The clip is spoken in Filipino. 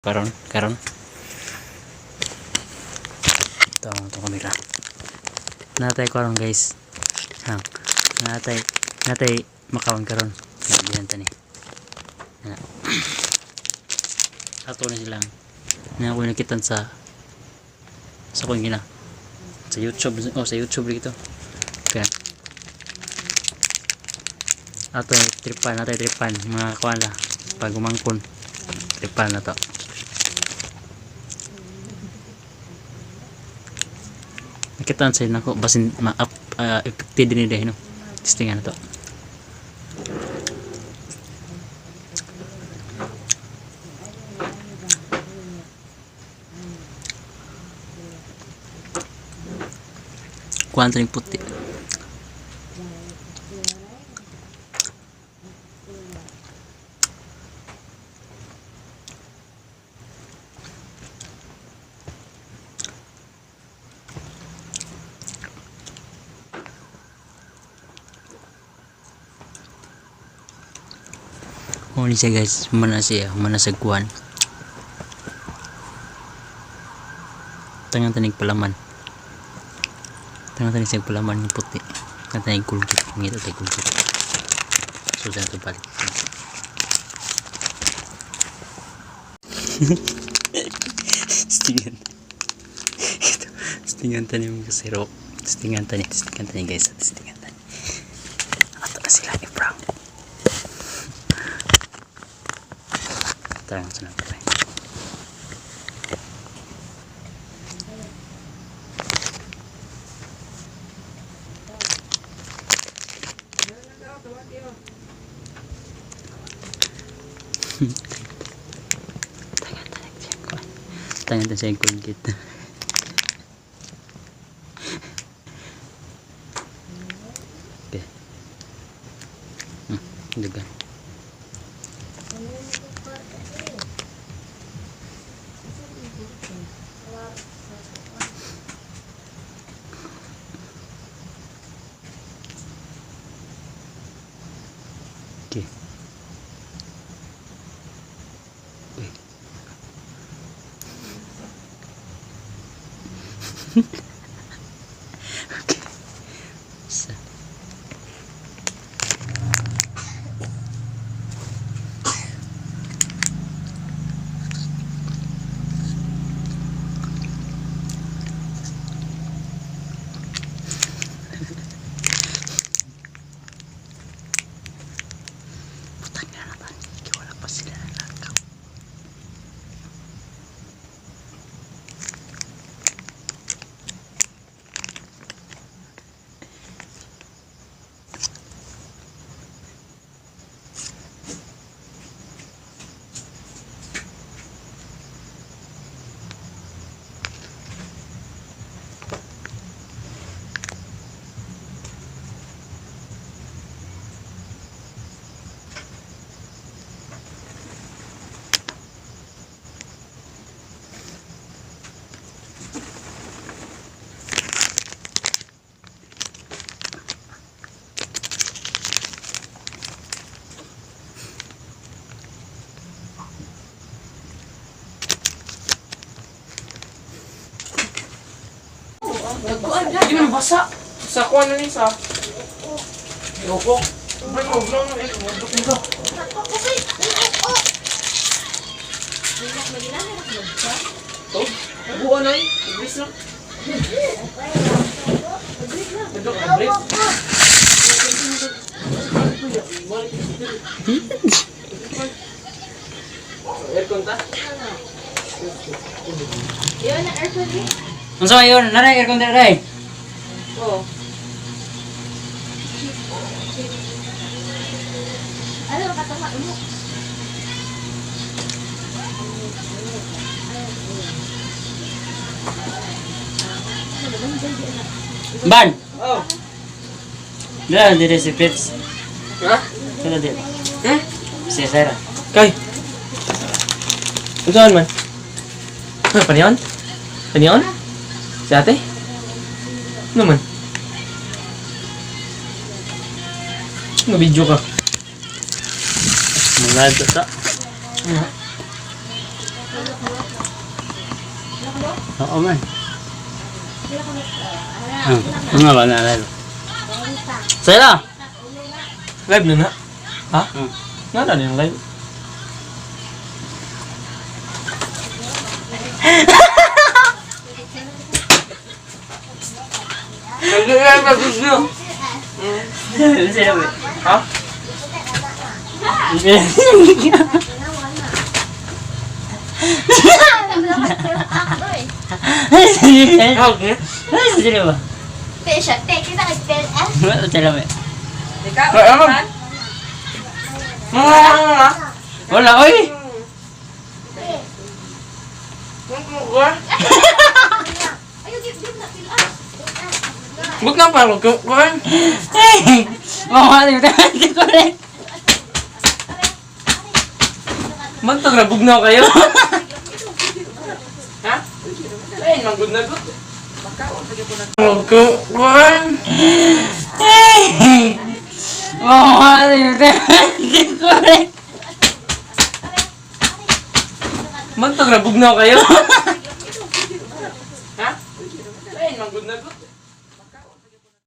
karon itong kamera natay karon guys hang natay makaon karon diyan tani ato na silang na ako nakitan sa kung gina sa YouTube sa YouTube dito kaya ato tripan mga kuan la pag umangkon tripan na to. Nakitaan sa nako basin ma-up affected din dahil no testingan na to. Kuan ring puti ni siya guys, mana sa kuan tangan tanig palaman ng puti kan tanig kulkit ngito tanig kulkit sudah to balik stingan tani mo kasiro stingan tani guys stingan tani ato na sila ni Frank tarang sa natin tangan sa kulkit okay dagan okay okay so Hindi mo basa. Sa kuha na niya sa... Yoko. Ba't mo lang na ito? Wadok mo ka. Ito? Buwa na eh. Ibris lang. Wadok na ibris. Aircon ta? Yun, aircon din. unsa mayon nanay aircon dere day Oo. Ano, katawa mo? ban Oh. dala dire si Fritz Ha? dala dire si Sarah Kay. Saan man? Panion? Panion? Si ate? Ano man? Mabidyo ka. mga data Oo man. Ano nga ba naalala? Sa'yo Live na na. Ha? Hmm. Nada na yung live. Nag-live na gusto. Sa'yo ba? Ha? Okay. Sa'yo ba? Kita nag-spell S. Sa'yo ba? Ay, ano? Wala, oy! Ayaw, give na fill up. Huwag na pa, huwag ka. Hey! Mawali mo tayo correct. Mantag na, bugnaw kayo. Ha? Ay, manggod na good. Huwag ka. Hey! Mawali mo tayo correct. Mantag na, bugnaw kayo.